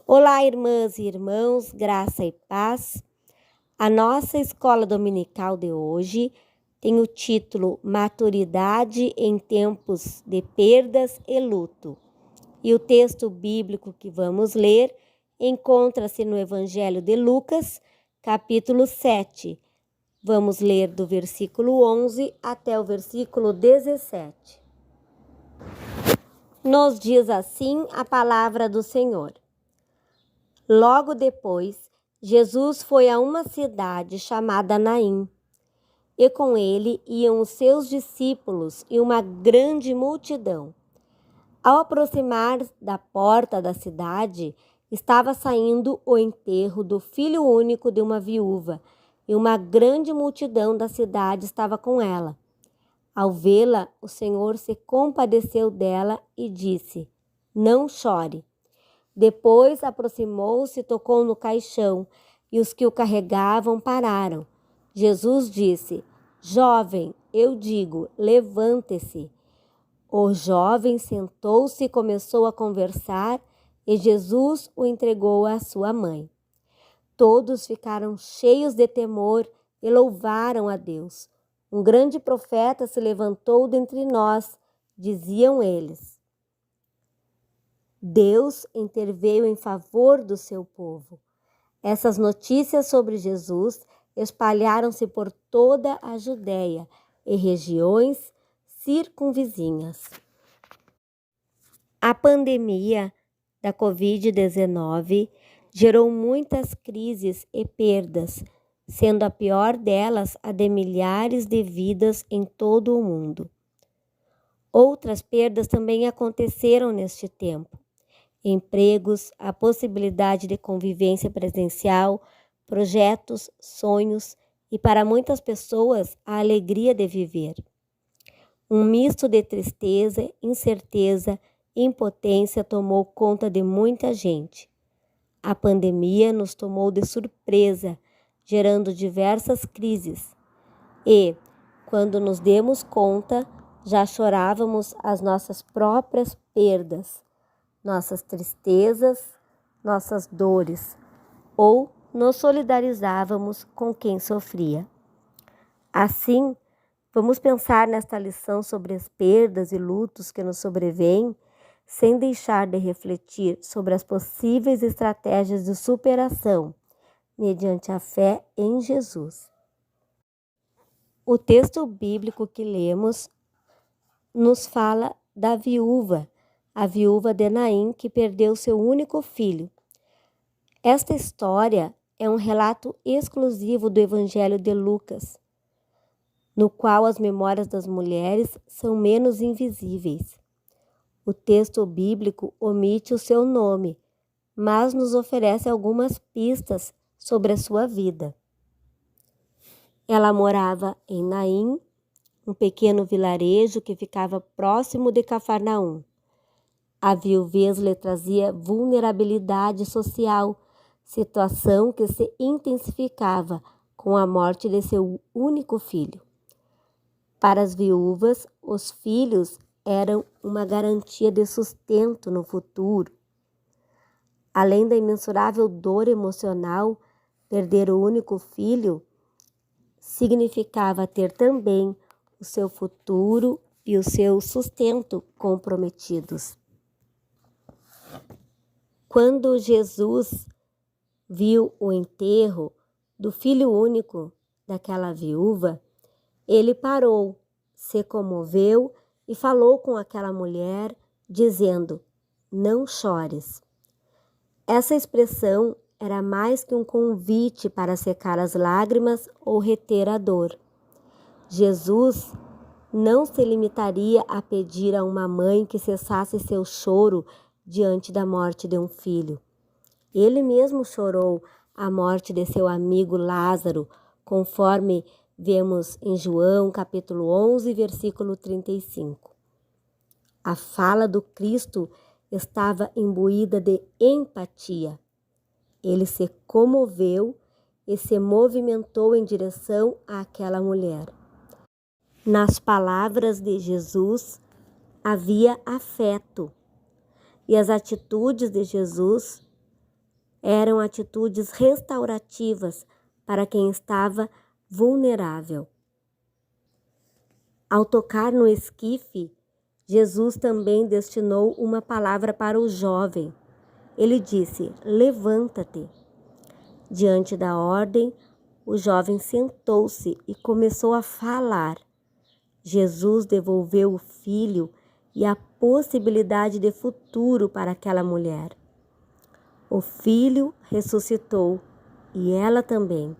Olá, irmãs e irmãos, graça e paz. A nossa escola dominical de hoje tem o título Maturidade em Tempos de Perdas e Luto. E o texto bíblico que vamos ler encontra-se no Evangelho de Lucas, capítulo 7. Vamos ler do versículo 11 até o versículo 17. Nos diz assim a palavra do Senhor. Logo depois, Jesus foi a uma cidade chamada Naim, e com ele iam os seus discípulos e uma grande multidão. Ao aproximar da porta da cidade, estava saindo o enterro do filho único de uma viúva, e uma grande multidão da cidade estava com ela. Ao vê-la, o Senhor se compadeceu dela e disse: "Não chore." Depois aproximou-se e tocou no caixão, e os que o carregavam pararam. Jesus disse: "Jovem, eu digo, levante-se." O jovem sentou-se e começou a conversar, e Jesus o entregou à sua mãe. Todos ficaram cheios de temor e louvaram a Deus. Um grande profeta se levantou dentre nós, diziam eles. Deus interveio em favor do seu povo. Essas notícias sobre Jesus espalharam-se por toda a Judéia e regiões circunvizinhas. A pandemia da Covid-19 gerou muitas crises e perdas, sendo a pior delas a de milhares de vidas em todo o mundo. Outras perdas também aconteceram neste tempo. Empregos, a possibilidade de convivência presencial, projetos, sonhos e, para muitas pessoas, a alegria de viver. Um misto de tristeza, incerteza e impotência tomou conta de muita gente. A pandemia nos tomou de surpresa, gerando diversas crises. E, quando nos demos conta, já chorávamos as nossas próprias perdas, nossas tristezas, nossas dores, ou nos solidarizávamos com quem sofria. Assim, vamos pensar nesta lição sobre as perdas e lutos que nos sobrevêm, sem deixar de refletir sobre as possíveis estratégias de superação, mediante a fé em Jesus. O texto bíblico que lemos nos fala da viúva, a viúva de Naim, que perdeu seu único filho. Esta história é um relato exclusivo do Evangelho de Lucas, no qual as memórias das mulheres são menos invisíveis. O texto bíblico omite o seu nome, mas nos oferece algumas pistas sobre a sua vida. Ela morava em Naim, um pequeno vilarejo que ficava próximo de Cafarnaum. A viuvez lhe trazia vulnerabilidade social, situação que se intensificava com a morte de seu único filho. Para as viúvas, os filhos eram uma garantia de sustento no futuro. Além da imensurável dor emocional, perder o único filho significava ter também o seu futuro e o seu sustento comprometidos. Quando Jesus viu o enterro do filho único daquela viúva, ele parou, se comoveu e falou com aquela mulher, dizendo: "Não chores." Essa expressão era mais que um convite para secar as lágrimas ou reter a dor. Jesus não se limitaria a pedir a uma mãe que cessasse seu choro diante da morte de um filho. Ele mesmo chorou a morte de seu amigo Lázaro, conforme vemos em João, capítulo 11, versículo 35. A fala do Cristo estava imbuída de empatia. Ele se comoveu e se movimentou em direção àquela mulher. Nas palavras de Jesus havia afeto, e as atitudes de Jesus Eram atitudes restaurativas para quem estava vulnerável. Ao tocar no esquife, Jesus também destinou uma palavra para o jovem. Ele disse: levanta-te. Diante da ordem, o jovem sentou-se e começou a falar. Jesus devolveu o filho e a possibilidade de futuro para aquela mulher. O filho ressuscitou e ela também,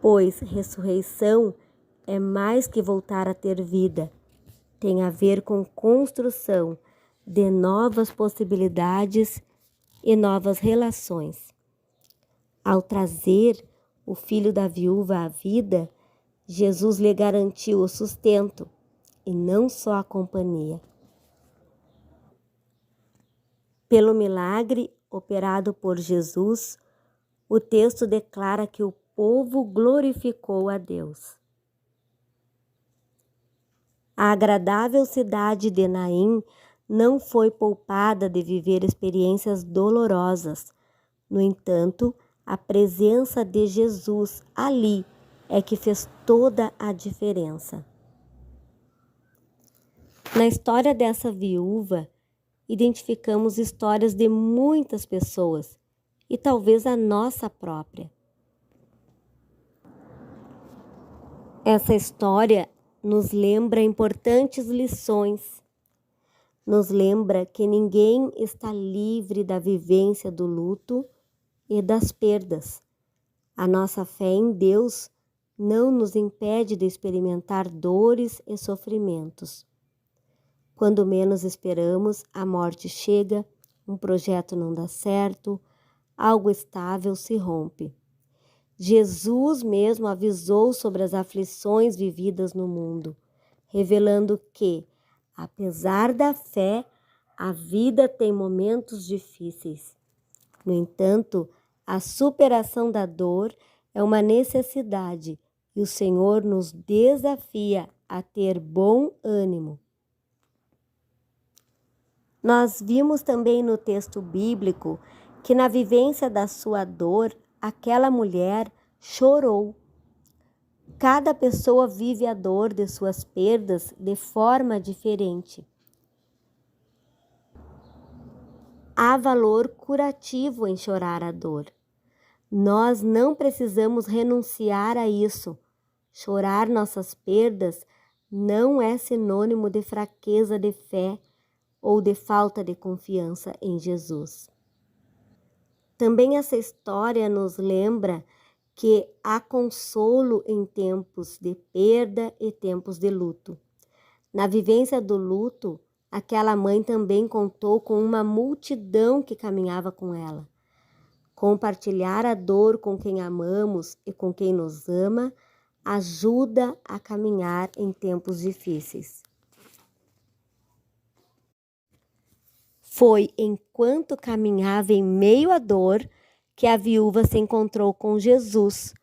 pois ressurreição é mais que voltar a ter vida. Tem a ver com construção de novas possibilidades e novas relações. Ao trazer o filho da viúva à vida, Jesus lhe garantiu o sustento e não só a companhia. Pelo milagre operado por Jesus, o texto declara que o povo glorificou a Deus. A agradável cidade de Naim não foi poupada de viver experiências dolorosas. No entanto, a presença de Jesus ali é que fez toda a diferença. Na história dessa viúva, identificamos histórias de muitas pessoas e talvez a nossa própria. Essa história nos lembra importantes lições. Nos lembra que ninguém está livre da vivência do luto e das perdas. A nossa fé em Deus não nos impede de experimentar dores e sofrimentos. Quando menos esperamos, a morte chega, um projeto não dá certo, algo estável se rompe. Jesus mesmo avisou sobre as aflições vividas no mundo, revelando que, apesar da fé, a vida tem momentos difíceis. No entanto, a superação da dor é uma necessidade e o Senhor nos desafia a ter bom ânimo. Nós vimos também no texto bíblico que na vivência da sua dor, aquela mulher chorou. Cada pessoa vive a dor de suas perdas de forma diferente. Há valor curativo em chorar a dor. Nós não precisamos renunciar a isso. Chorar nossas perdas não é sinônimo de fraqueza de fé ou de falta de confiança em Jesus. Também essa história nos lembra que há consolo em tempos de perda e tempos de luto. Na vivência do luto, aquela mãe também contou com uma multidão que caminhava com ela. Compartilhar a dor com quem amamos e com quem nos ama ajuda a caminhar em tempos difíceis. Foi enquanto caminhava em meio à dor que a viúva se encontrou com Jesus,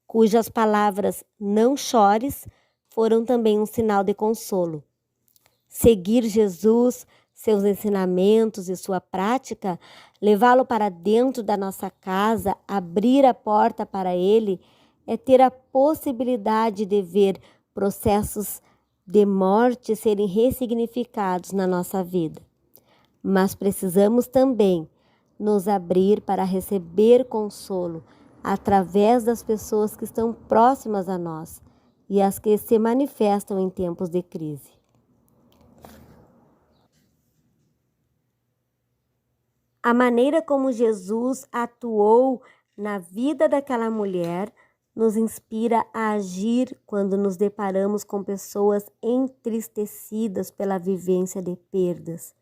cujas palavras "não chores" foram também um sinal de consolo. Seguir Jesus, seus ensinamentos e sua prática, levá-lo para dentro da nossa casa, abrir a porta para ele, é ter a possibilidade de ver processos de morte serem ressignificados na nossa vida. Mas precisamos também nos abrir para receber consolo através das pessoas que estão próximas a nós e as que se manifestam em tempos de crise. A maneira como Jesus atuou na vida daquela mulher nos inspira a agir quando nos deparamos com pessoas entristecidas pela vivência de perdas.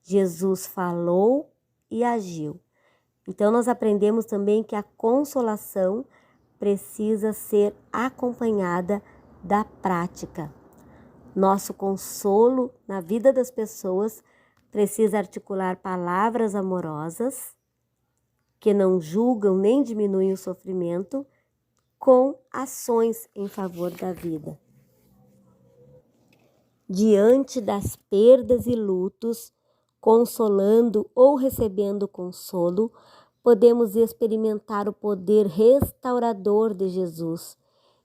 Jesus falou e agiu. Então nós aprendemos também que a consolação precisa ser acompanhada da prática. Nosso consolo na vida das pessoas precisa articular palavras amorosas que não julgam nem diminuem o sofrimento com ações em favor da vida. Diante das perdas e lutos, consolando ou recebendo consolo, podemos experimentar o poder restaurador de Jesus,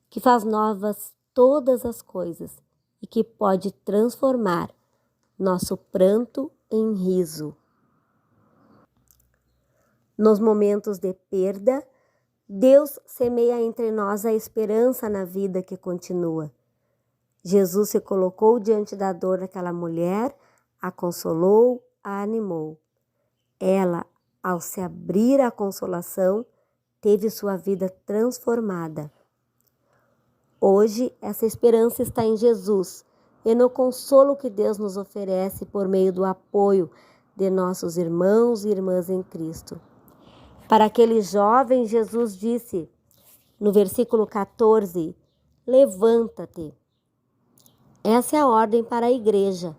que faz novas todas as coisas e que pode transformar nosso pranto em riso. Nos momentos de perda, Deus semeia entre nós a esperança na vida que continua. Jesus se colocou diante da dor daquela mulher, a consolou, a animou. Ela, ao se abrir à consolação, teve sua vida transformada. Hoje, essa esperança está em Jesus e no consolo que Deus nos oferece por meio do apoio de nossos irmãos e irmãs em Cristo. Para aquele jovem, Jesus disse, no versículo 14, levanta-te. Essa é a ordem para a igreja.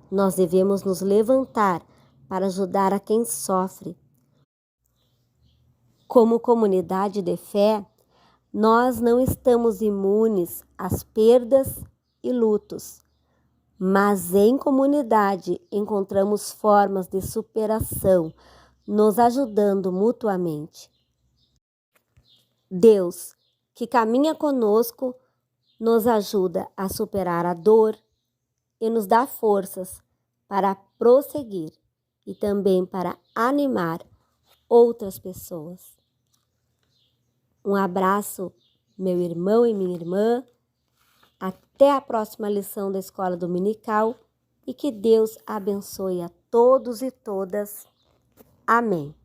Nós devemos nos levantar para ajudar a quem sofre. Como comunidade de fé, nós não estamos imunes às perdas e lutos, mas em comunidade encontramos formas de superação, nos ajudando mutuamente. Deus, que caminha conosco, nos ajuda a superar a dor e nos dá forças para prosseguir e também para animar outras pessoas. Um abraço, meu irmão e minha irmã. Até a próxima lição da Escola Dominical e que Deus abençoe a todos e todas. Amém.